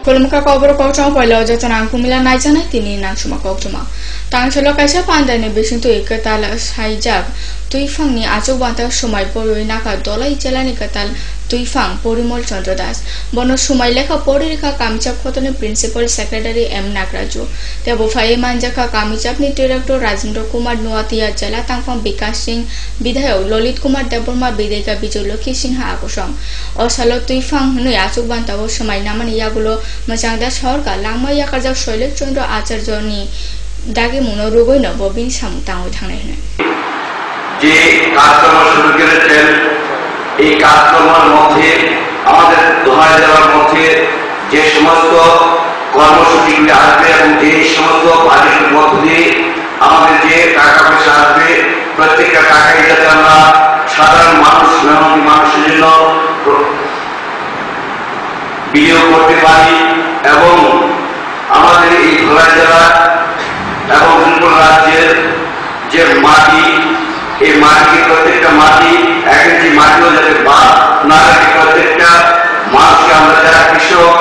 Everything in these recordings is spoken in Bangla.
Kulumka kobro kokchong polo jatan ang kumila na janay tini nang suma kokchoma. Tang chalo kaisa pandan ni bisin tu ikatal saijak tuifang ni achok banta sumai pori naka dolai jalani katal tuifang Porimol Chandra Das. Bono sumai lekha poririka kamichap khotone Principal Secretary M Nagraju. Te bofai manjaka kamichap ni Director Rajendra Kumar Nuatia Jala tangfang Bikas Singh Bidhayok Lolit Kumar Deborma Bideka Bijay Lokhi Singha akosong. Osalo tuifang nui achok banta bo sumai naman iagulo Majangda Sorka langma yakarjak Shoilek Chandra Acharya ni দাগে মনোরোগই না ববিন সামতাং থানায় না যে কাজকর্ম শুরু করেছেন এই কাজকর্মের মধ্যে আমাদের দোহাই জেলার মধ্যে যে সমস্ত কর্মসূচিগুলি আসবে এবং যে সমস্ত বাজেটের মধ্যে দিয়ে আমাদের যে টাকা পয়সা আসবে প্রত্যেকটা টাকাই যাতে আমরা সাধারণ মানুষ মেহনতি মানুষের জন্য বিনিয়োগ করতে পারি এবং আমাদের এই দোহাই জেলা এবং ত্রিপুরা রাজ্যের যে মাটি এই মাটিকে প্রত্যেকটা মাটি এক ইঞ্চি মাটিও যাতে বাদ না রাখে প্রত্যেকটা মানুষকে আমরা যারা কৃষক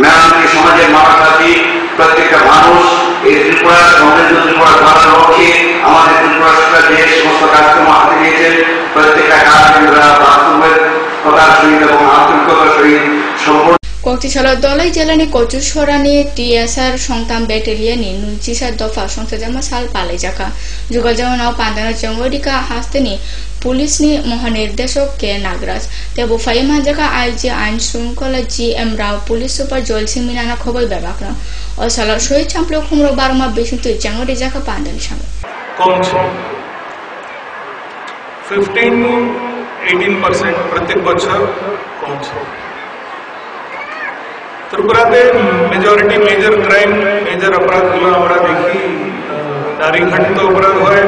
মেহনতি সমাজের মানুষ আছি প্রত্যেকটা মানুষ এই ত্রিপুরা সমৃদ্ধ ত্রিপুরা গড়ার লক্ষ্যে আমাদের ত্রিপুরা সরকার যে সমস্ত কাজকর্ম হাতে নিয়েছেন প্রত্যেকটা কাজ আমরা বাস্তবের কথার সহিত এবং আন্তরিকতার সহিত সম্পূর্ণ Koktishala dolai jalani Kochushorani TSR Songtam Battalion in Nunchisa Dofa Songsajama Sal Palejaka. Jugajama Pandana Changodika Hastani, Police ni Mohanirdeso K. Nagras. The Bufayamajaka IG and Sunkola GM Rao Police Super Joel Siminana Koboy Babakra. Or Salar Shoy Champlo Kumro Barma Basin to Jangodijaka Pandan Sham. 15-18% प्रत्येक बच्चा कौन सा त्रिपुरा के मेजॉरिटी मेजर क्राइम मेजर अपराध गुला আমরা দেখি নারী ঘটিত অপরাধ হয়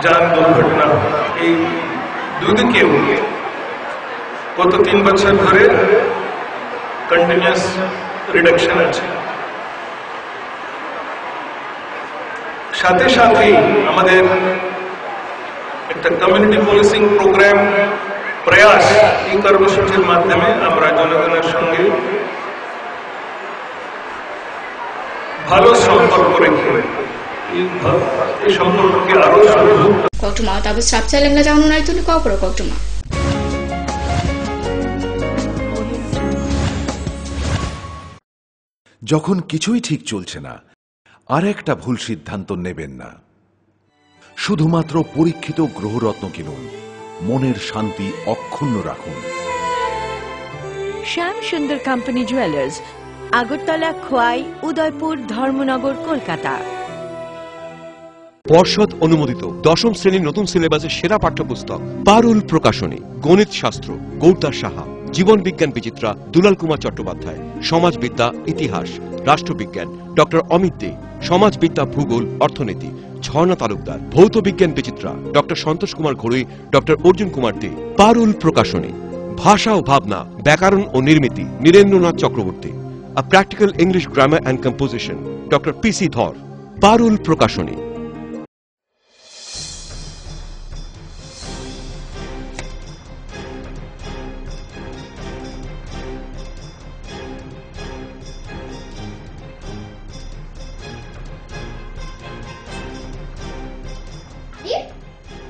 যান দুর্ঘটনা এই দুদিকে গত 3 বছর ধরে কন্টিনিউয়াস রিডাকশন আছে সাথে সাথে আমাদের একটা কমিউনিটি পুলিশিং প্রোগ্রাম প্রয়াস এই কর্মসূচির মাধ্যমে আমরা জনগণের সঙ্গে ভালো সম্পর্ক রেখে এই সম্পর্ককে আরো কক্টমা তবে সাবচা লেংলা জানো নাই তুমি কপরো কক্টমা যখন কিছুই ঠিক চলছে না আর একটা ভুল সিদ্ধান্ত নেবেন না শুধুমাত্র পরীক্ষিত গ্রহরত্ন কিনুন মনের শান্তি অক্ষুণ্ণ রাখুন শ্যাম সুন্দর কোম্পানি জুয়েলার্স আগরতলা খোয়াই উদয়পুর ধর্মনগর কলকাতা পর্ষদ অনুমোদিত দশম শ্রেণীর নতুন সিলেবাসের সেরা পাঠ্যপুস্তক পারুল প্রকাশনী গণিত শাস্ত্র গৌরদাস সাহা জীবন বিজ্ঞান বিচিত্রা দুলাল কুমার চট্টোপাধ্যায় সমাজবিদ্যা ইতিহাস রাষ্ট্রবিজ্ঞান ডক্টর অমিত দে সমাজবিদ্যা ভূগোল অর্থনীতি ঝর্ণা তালুকদার ভৌত বিজ্ঞান বিচিত্রা ডক্টর সন্তোষ কুমার ঘড়ুই ডক্টর অর্জুন কুমার দে পারুল প্রকাশনী ভাষা ও ভাবনা ব্যাকরণ ও নির্মিতি Nirendranath Chakraborty A Practical English Grammar and Composition, Dr. P.C. Dhar, Parul Prakashani.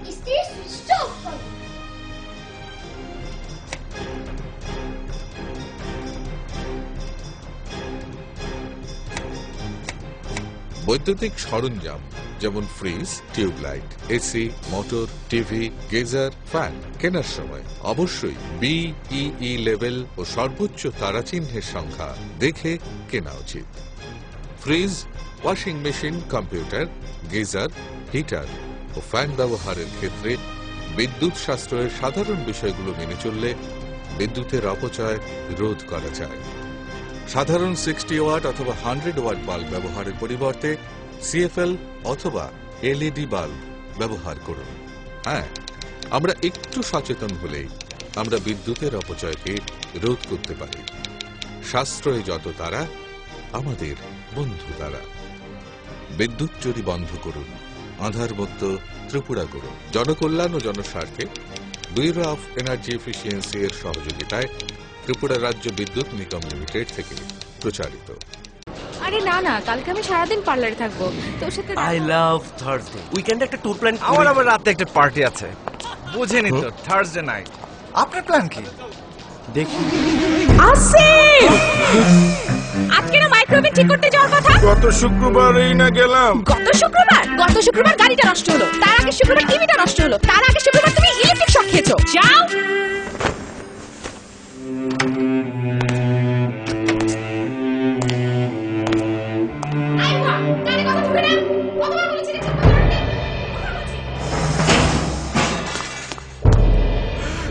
Is this switched off? বৈদ্যুতিক সরঞ্জাম যেমন fridge tubelight AC motor TV geyser fan কেনার সময় অবশ্যই বিইই লেভেল ও সর্বোচ্চ তারাচিহ্নের সংখ্যা দেখে কেনা উচিত fridge washing machine computer geyser heater ও ফ্যান ব্যবহারের ক্ষেত্রে বিদ্যুৎ সাশ্রয়ের সাধারণ বিষয়গুলো মেনে চললে বিদ্যুতের অপচয় রোধ করা যায় সাধারণ 60 ওয়াট অথবা 100 ওয়াট বাল্ব ব্যবহারের পরিবর্তে সিএফএল অথবা এলইডি বাল্ব ব্যবহার করুন হ্যাঁ আমরা একটু সচেতন হলেই আমরা বিদ্যুতের অপচয়কে রোধ করতে পারি সাশ্রয় যত তারা আমাদের বন্ধু তারা বিদ্যুৎ চুরি বন্ধ করুন আধারমুক্ত ত্রিপুরা করুন জনকল্যাণ ও জনস্বার্থে ব্যুরো অফ এনার্জি এফিসিয়েন্সি এর সহযোগিতায় ত্রিপুরা রাজ্য বিদ্যুৎ নিগম লিমিটেড থেকে প্রচারিত। আরে না না, কালকে আমি সারাদিন পার্লারে থাকবো, তোর সাথে। I love Thursday. উইকেন্ডে একটা ট্যুর প্ল্যান। আমার আবার রাতে একটা পার্টি আছে, বুঝেনি তো, থার্সডে নাইট। আপনার প্ল্যান কি? দেখি আসিফ, আজকে না মাইক্রোওয়েভ ঠিক করতে যাওয়ার কথা। গত শুক্রবারই না গেলাম। গত শুক্রবার গাড়িটা নষ্ট হলো, তার আগে শুক্রবার টিভিটা নষ্ট হলো, তার আগে শুক্রবার তুমি ইলেকট্রিক শক খেয়েছো। যাও।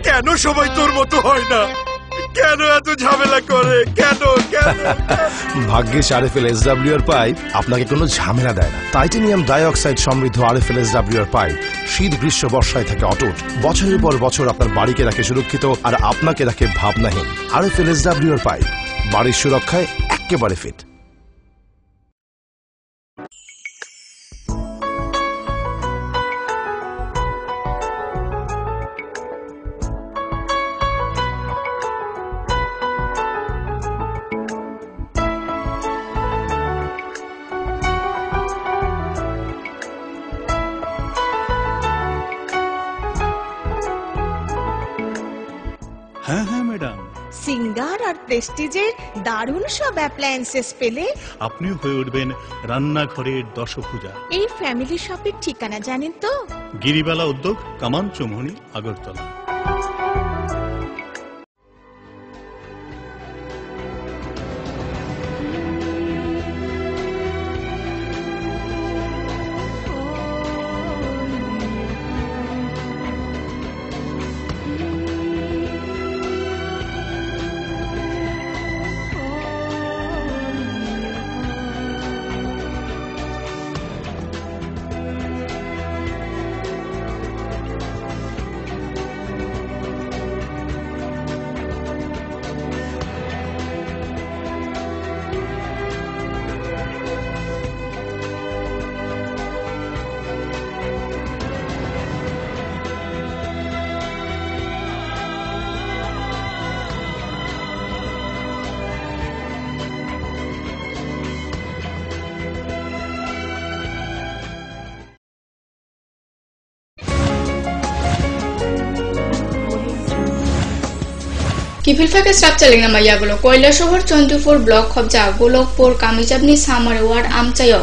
কেন সবাই তোর মতো হয় না? কেন এত ঝামেলা করে? কেন কেন? ভাগ্যিস আরএফএল এসডব্লিউ এর পাইপ আপনাকে কোনো ঝামেলা দেয় না। টাইটানিয়াম ডাইঅক্সাইড সমৃদ্ধ আরএফএল এসডব্লিউ এর পাইপ শীত গ্রীষ্ম বর্ষায় থাকে অটুট, বছরের পর বছর আপনার বাড়িকে রাখে সুরক্ষিত আর আপনাকে রাখে ভাবনাহীন। আরএফএল এসডব্লিউ এর পাইপ বাড়ির সুরক্ষায় একেবারে ফিট। হ্যাঁ হ্যাঁ ম্যাডাম, সিঙ্গার আর প্রেস্টিজের দারুণ সব অ্যাপ্লায়েন্সেস পেলে আপনিও হয়ে উঠবেন রান্নাঘরের দশভুজা। এই ফ্যামিলি শপের ঠিকানা জানেন তো? গিরিবালা উদ্যোগ, কামান চৌমুহনী, আগরতলা। কিফিলফাকে স্টাফ চালিং নামা ইয়াগুলো কৈলাসহর চন্দ্রপুর ব্লক খবজা গোলকপুর কামিজাবনি সামার ওয়ার্ড আমচায়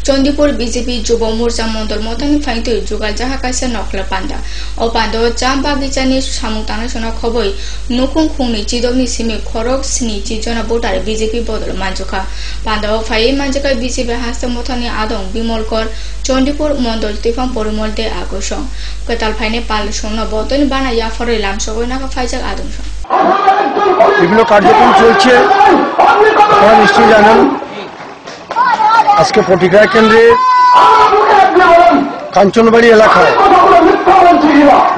চন্দ্রপুর বিজেপি যুব মোর্চা মন্ডল মতানি ফাইতে जुगाल जाहा काisa नखला पान्दा ओ पान्दा चाम बागिचानि सामुं ताना सना खबै नुखुं खुंनि चिदगनि सिमे खरक स्नि चिजना भोटार बिजेपि बदल मानजुखा पान्दा फाइ मानजुखा बिजेपि हास्ता मथानि आदं बिमलकर चंडीपुर मंडल तिफां परिमल दे आगोसं कताल फाइने पाल सोना बतन बाना याफरे लामसगय नाका फाइजाक आदंसं বিভিন্ন কার্যক্রম চলছে। আপনারা নিশ্চয়ই জানেন আজকে পটিগ্রাহ কেন্দ্রে কাঞ্চনবাড়ি এলাকায়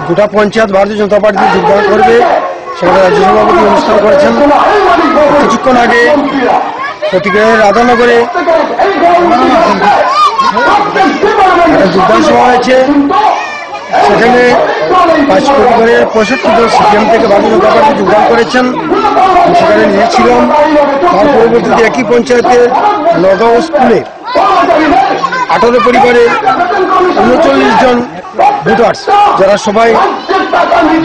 গোটা পঞ্চায়েত ভারতীয় জনতা পার্টিতে যোগদান করবে, সেখানে রাজ্য সভাপতি অনুষ্ঠান করেছেন। কিছুক্ষণ আগে পটিগ্রাহের রাধানগরে একটা যোগদান সভা হয়েছে, সেখানে 5 পরিবারের 65 জন সিপিএম থেকে ভারতীয় জনতা পার্টি যোগদান করেছেন। সেখানে নিয়েছিলাম। তার পরবর্তীতে একই পঞ্চায়েতের নগাঁও স্কুলে 18 পরিবারের 39 জন ভোটার্স, যারা সবাই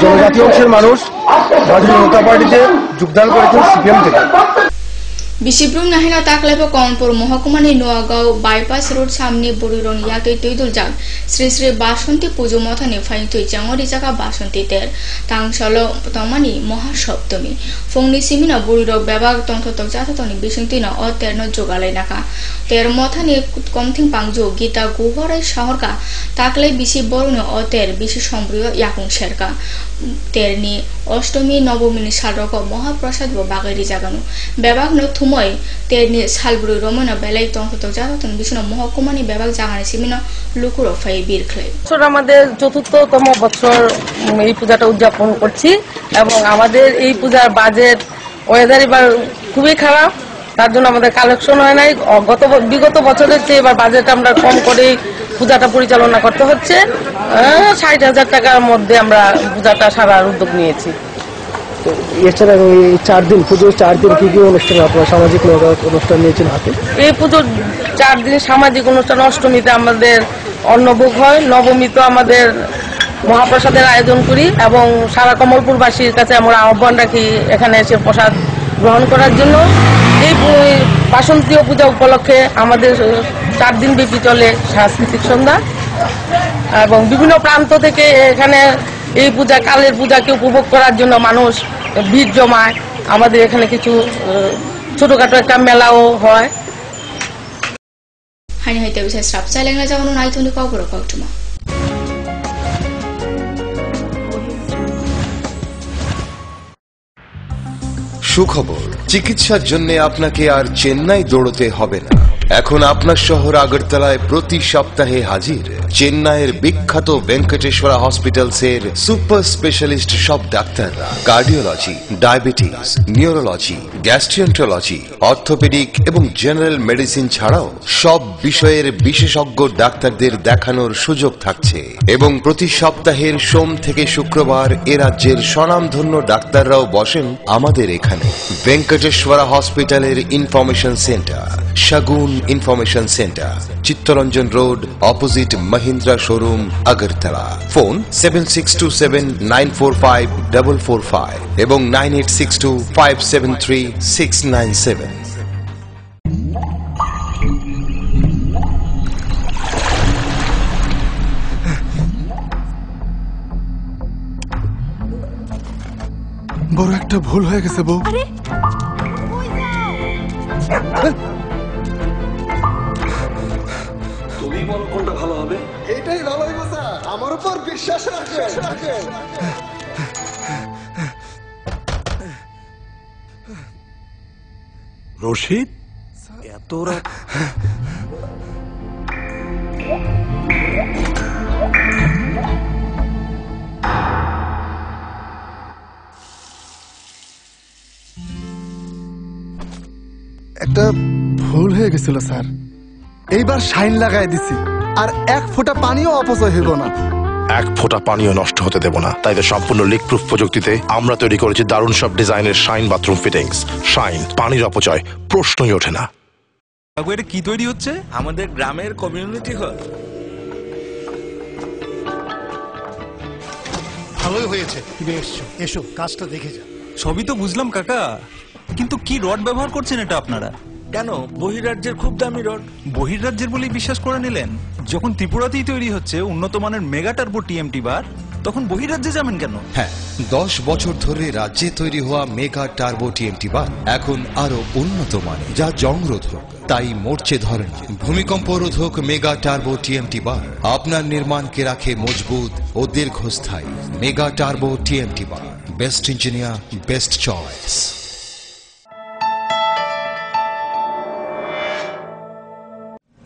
জনজাতি অংশের মানুষ, ভারতীয় জনতা পার্টিতে যোগদান করেছেন সিপিএম থেকে। बिसिब्रुम नाहिना ताकलेबो कौनपुर महकुमानि नोआगाव बाईपास रोड सामने बुरिरन यातै तैदुलजाक श्री श्री बासंती पुजो मथानि फाइतै चांगरि जागा बासंती तेर तांगसालो तमानि महासप्तमी फुंनि सिमिना बुरिरो बेबाग तंथतक जाथातनि बिसिंतिना अ तेरनो जोगालै नाका तेर मथानि कमथिं पांगजो गीता गुहराय शहरका ताकले बिसि बरुनो अ तेर बिसि सम्ब्रिय याकुं शेरका तेरनि अष्टमी नवमीनि सालरक महाप्रसाद व बागैरि जागानो बेबागनो थुमय तेरनि सालब्रु रमना बेलाय तंथतक जाथातनि बिसिनो महकुमानि बेबाग जागानि सिमिना लुकुरो फाइ बिरख्लै বছর আমাদের চতুর্থতম বছর এই পূজাটা উদযাপন করছি এবং আমাদের এই পূজার বাজেট ওয়েদার এবার খুবই খারাপ, তার জন্য আমাদের কালেকশন হয় নাই। বিগত বছরের চেয়ে এবার বাজেট আমরা কম করে পূজাটা পরিচালনা করতে হচ্ছে। 60,000 টাকার মধ্যে আমরা পূজাটা সারার উদ্যোগ নিয়েছি। এছাড়া ওই 4 দিন পুজোর 4 দিন কি কি অনুষ্ঠান আপনারা সামাজিক অনুষ্ঠান নিয়েছেন হাতে? এই পুজোর 4 দিন সামাজিক অনুষ্ঠান, অষ্টমীতে আমাদের অন্নভোগ হয়, নবমীতে আমাদের মহাপ্রসাদের আয়োজন করি এবং সারা কমলপুরবাসীর কাছে আমরা আহ্বান রাখি এখানে এসে প্রসাদ গ্রহণ করার জন্য। এই বাসন্তীয় পূজা উপলক্ষে আমাদের 4 দিন ব্যাপী চলে সাংস্কৃতিক সন্ধ্যা এবং বিভিন্ন প্রান্ত থেকে এখানে এই পূজা, কালের পূজাকে উপভোগ করার জন্য মানুষ ভিড় জমায়। আমাদের এখানে কিছু ছোটখাটো একটা মেলাও হয়। Hani hai te bisa strap sa lenga jaunu nai thuni ka goro ka utuma. সুখবর, চিকিৎসার জন্য আপনাকে আর চেন্নাই দৌড়তে হবে না। এখন আপনার শহর আগরতলায় প্রতি সপ্তাহে হাজির চেন্নাইয়ের বিখ্যাত ভেঙ্কটেশ্বরা হসপিটালসের সুপার স্পেশালিস্ট সব ডাক্তাররা। কার্ডিওলজি, ডায়াবেটিস, নিউরোলজি, গ্যাস্ট্রিয়েন্ট্রোলজি, অর্থোপেডিক এবং জেনারেল মেডিসিন ছাড়াও সব বিষয়ের বিশেষজ্ঞ ডাক্তারদের দেখানোর সুযোগ থাকছে। এবং প্রতি সপ্তাহের সোম থেকে শুক্রবার এ রাজ্যের স্বনামধন্য ডাক্তাররাও বসেন আমাদের এখানে। ভেঙ্কটেশ্বরা হসপিটালের information centre, Shagun information centre, Chittaranjan road, opposite Mahindra showroom, Agartala. Phone 7627945445 এবং 9862573697। বড় একটা ভুল হয়ে গেছে বউ। তুমি বলো কোনটা ভালো হবে? এটাই ভালো হইব স্যার, আমার উপর বিশ্বাস রাখেন। রশিদ, এত রাত একটা ভুল হয়ে গেছিল স্যার, এইবার শাইন লাগাই দিছি আর 1 ফোঁটা পানিও অপচয় হইব না। 1 ফোঁটা পানিও নষ্ট হতে দেব না। তাই তো সম্পূর্ণ লিক প্রুফ প্রযুক্তিতে আমরা তৈরি করেছি দারুণ সব ডিজাইনের শাইন বাথরুম ফিটিংস। শাইন, পানির অপচয় প্রশ্নই ওঠে না। এটা কি তৈরি হচ্ছে? আমাদের গ্রামের কমিউনিটি হল। ভালোই হয়েছে তুমি এসছো, এসো কাজটা দেখে যা। সবই তো বুঝলাম কাকা, কিন্তু কি রড ব্যবহার করছেন এটা আপনারা? কেন, বহিরাজ্যের খুব দামি রড। বহিরাজ্যের বলেই বিশ্বাস করে নিলেন? যখন ত্রিপুরাতেই তৈরি হচ্ছে উন্নত মানের মেগা টার্বো টিএমটি বার, তখন বহিরাজ্যে যাবেন কেন? হ্যাঁ, 10 বছর ধরে রাজ্যে তৈরি হওয়া মেগা টার্বো টিএমটি বার এখন আরো উন্নত মানের, যা জংরোধক, তাই মরচে ধরে না। ভূমিকম্প রোধক মেগা টার্বো টিএমটি বার আপনার নির্মাণকে রাখে মজবুত ও দীর্ঘস্থায়ী। মেগা টার্বো টিএমটি বার, best engineer, best choice.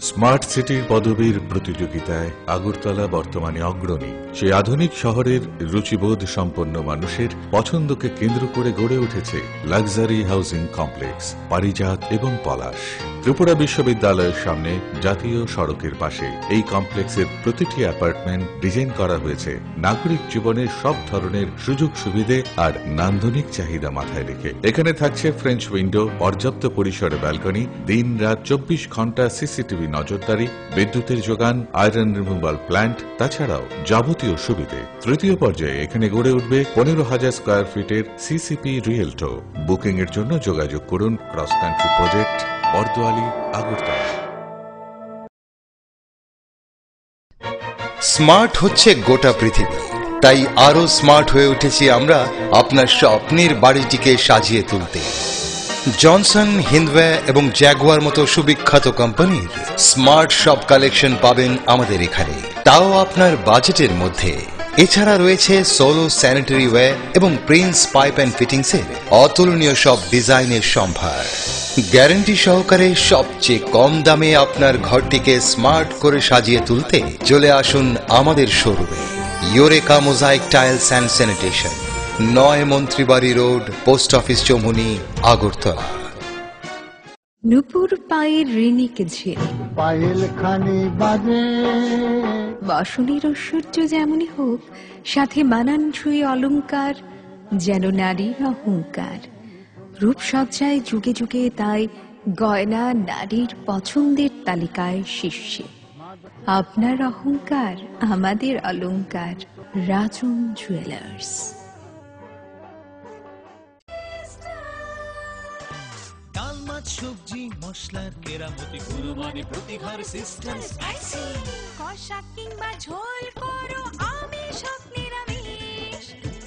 Smart সিটির পদবীর প্রতিযোগিতায় আগরতলা বর্তমানে অগ্রণী। সেই আধুনিক শহরের রুচিবোধ সম্পন্ন মানুষের পছন্দকে কেন্দ্র করে গড়ে উঠেছে লাক্সারি হাউজিং কমপ্লেক্স পারিজাত এবং পলাশ। ত্রিপুরা বিশ্ববিদ্যালয়ের সামনে জাতীয় সড়কের পাশে এই কমপ্লেক্সের প্রতিটি অ্যাপার্টমেন্ট ডিজাইন করা হয়েছে নাগরিক জীবনের সব ধরনের সুযোগ সুবিধে আর নান্দনিক চাহিদা মাথায় রেখে। এখানে থাকছে ফ্রেঞ্চ উইন্ডো, পর্যাপ্ত পরিসরে ব্যালকনি, দিন রাত 24 ঘন্টা সিসিটিভি নজরদারি, বিদ্যুতের যোগান, আয়রন রিমুভাল প্ল্যান্ট, তাছাড়াও যাবতীয় সুবিধে। তৃতীয় পর্যায়ে এখানে গড়ে উঠবে 15,000 স্কয়ার ফিটের সিসিপি রিয়েলটো। বুকিং এর জন্য যোগাযোগ করুন cross country project, Bardowali, Agartala. Smart হচ্ছে গোটা পৃথিবী, তাই আরো স্মার্ট হয়ে উঠেছি আমরা আপনার স্বপ্নের বাড়িটিকে সাজিয়ে তুলতে। জনসন, হিন্দওয়ে এবং জ্যাগুয়ার মতো সুবিখ্যাত কোম্পানির স্মার্ট সব কালেকশন পাবেন আমাদের এখানে, তাও আপনার বাজেটের মধ্যে। এছাড়া রয়েছে সোলো স্যানিটারি ওয়্যার এবং প্রিন্স পাইপ অ্যান্ড ফিটিংসের অতুলনীয় সব ডিজাইনের সম্ভার। গ্যারান্টি সহকারে সবচেয়ে কম দামে আপনার ঘরটিকে স্মার্ট করে সাজিয়ে তুলতে চলে আসুন আমাদের শোরুমে। Eureka mosaic tiles and sanitation, 9 Mantribari road, post office, Chowmuhani, Agartala. নুপুর পায়ের ঋণিক ঝিল, পায়েল খানি বাজে বাসনের ঐশ্বর্য যেমনই হোক, সাথে মানানসই অলংকার যেন নারীর অহংকার। রূপসজ্জায় যুগে যুগে তাই গয়না নারীর পছন্দের তালিকায় শীর্ষে। আপনার অহংকার আমাদের অলংকার। রাজন জুয়েলার্স। ডাল মাছ সবজি মশলার কেরামতি গুণমানে প্রতি ঘর সিস্টেম স্পাইসি। কষা কিংবা ঝোল করো আমিষ হোক নিরামিষ,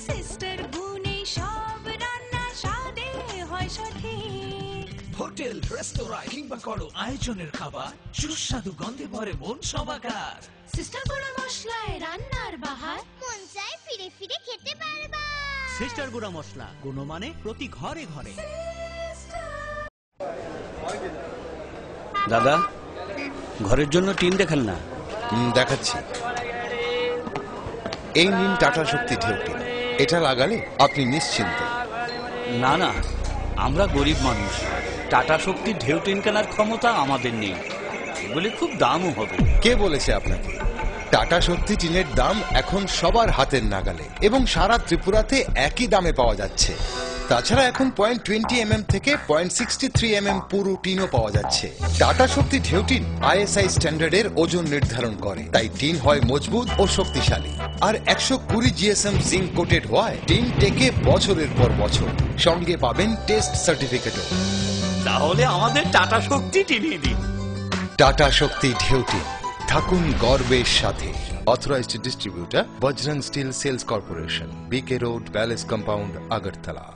সিস্টার গুণে সব রান্না স্বাদে হয় সঠিক। হোটেল রেস্তোরাঁ কিংবা করো আয়োজনের খাবার, সুস্বাদু গন্ধে ভরে মন সবাকার। সিস্টার গুঁড়া মশলায় রান্নার বাহার, মন চায় ফিরে ফিরে খেতে পারবা। সিস্টার গুঁড়া মশলা গুণমানে প্রতি ঘরে ঘরে। দাদা, ঘরের জন্য টিন দেখেন না? দেখাচ্ছি। এই নিন টাটা শক্তি ঢেউটি। এটা লাগালে আপনি নিশ্চিন্ত। না না, আমরা গরিব মানুষ, টাটা শক্তির ঢেউ টিন কেনার ক্ষমতা আমাদের নেই। এগুলি খুব দামও হবে। কে বলেছে আপনাকে? টাটা শক্তি টিনের দাম এখন সবার হাতের নাগালে এবং সারা ত্রিপুরাতে একই দামে পাওয়া যাচ্ছে। তাছাড়া এখন 0.20 থেকে 0.63 পুরো টিনও পাওয়া যাচ্ছে। টাটা শক্তি ঢেউ টিন ISI স্ট্যান্ডার্ডের ওজন নির্ধারণ করে, তাই টিন হয় মজবুত ও শক্তিশালী। আর 120 GSM জিঙ্ক কোটেড হওয়ায় টিন টেকে বছরের পর বছর। সঙ্গে পাবেন টেস্ট সার্টিফিকেটও। তাহলে আমাদের টাটা শক্তি টিনিয়ে দিন। টাটা শক্তি ঢেউ টিন, থাকুন গর্বের সাথে। Authorised distributor Bajrang steel sales corporation, BK road, palace compound, Agartala.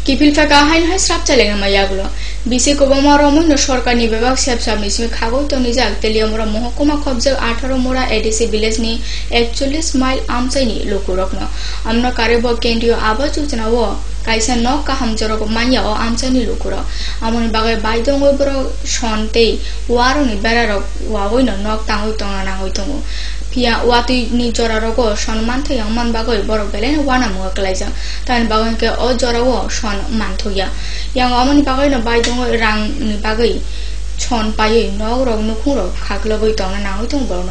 Kipil feka hain hai srap chalenga mayagulo bisi ko bomaro moino sorkarni bibag sebsab nismi khagoi to nijak teliamora mohokuma khobjal 18 mora ADC village ni 41 mile amchai ni lokurokno amna karebo kendriyo awas Yojana o kaisa nok ka hamjoro ko manya o amchai ni lokuro amoni bagai baidong obro sontei waroni berarok wagoino nok tangoi tongna nangoi tongo Pia wati ni joraroko সম্মান থই আমমান বাগৈ বড় বেলেন ওয়ানা মুয়া ক্লাইজা তান বাগৈকে অ জরাও সম্মান থইয়া ইয়াং আমনি বাগৈ ন বাইদং রাং ni বাগৈ ছন পাयै নগরক নুখুরক খাগলগৈ তংনা নাগৈ তং বড়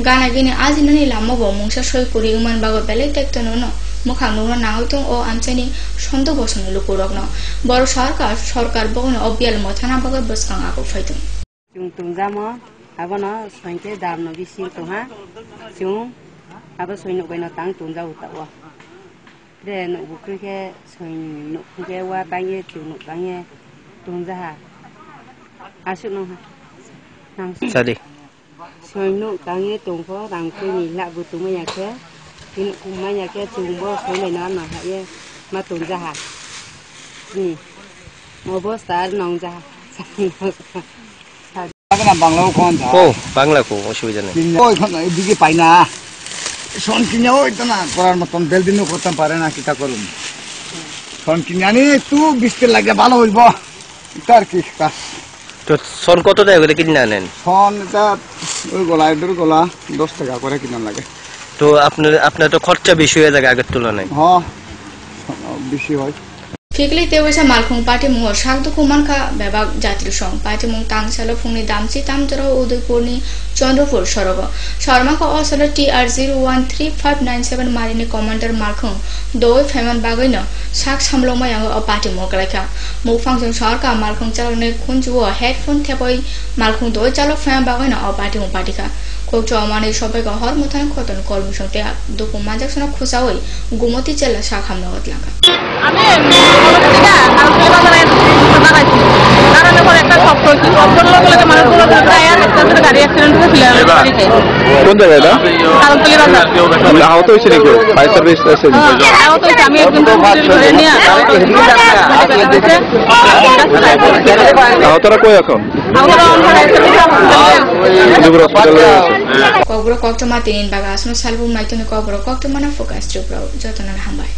গানা গিনে আজিনানি লামবো মুংসা সই করি মান বাগৈ বেলে দেখতো ন মুখাং নুনা নাগৈ তং ও আমচানি সন্দ বসন লুকুরক ন বড় সরকার বগন অবিয়াল মথানা বাগৈ বসকাং আকো ফাইতং tung jamo abono sointe damno bisi tonga chung abo soino koino tang tunja utawa de no bukuke soin no kuke wa tangye chung tangye tunja ha asuno ha nang sadi soino tangye tungko dang kuni la bu tumaya ke tin kumaya ke chungbo soino na na ha ye ma tunja ha ni mobo star nongja বাংলাও কোন ও বাংলা কো অসুবিধা নেই ওইখানে এদিকে পাই না শোন কিনে ওইতো না করার মতন বেল দিনও করতে পারে না কিতা করুন শোন কিনে আনি একটু বিস্তে লাগে ভালো হইব তার কি কাজ তো সন কত টাকা করে কিনে আনেন শোন এটা ওই গলা এর গলা 10 টাকা করে কিনা লাগে তো আপনার তো খরচা বেশি হয়ে যায় আগের তুলনায় হ্যাঁ বেশি হয় Fikli tewesa malkhung party mo sakdu kumanka bebak jatri song party mong tangsalo phungni damchi tamjaro udaipurni Chandrapur sorogo Sharma ka osala TR013597 marini commander malkhung doi feman bagoino sak samloma yang o party mo kalaka mo function sarka malkhung chalone khunjuo headphone thepoi malkhung doi chalo feman bagoino o party mo partika kokcho amane sobaika hor muthan khoton kormishon te duku majaksona khusawoi gumoti jela sakhamnagot laka আমি থেকে কালকে বাজারে লাগাইছি কারণে পরে একটা শব্দ হইছে শব্দর লগে লগে মানুষগুলো প্রায় একটা গাড়ি অ্যাক্সিডেন্ট হয়েছিল কোন জায়গায় এটা কালকে বাজার আহত হয়েছে নাকি ফায়ার সার্ভিস এসে আহত হয়েছে আমি একজন ধরে নিয়ে আহতরা কই এখন Kobro kokto ma tinin baga asno salbum naitone kobro kokto mana fokas chupro jotonan hambay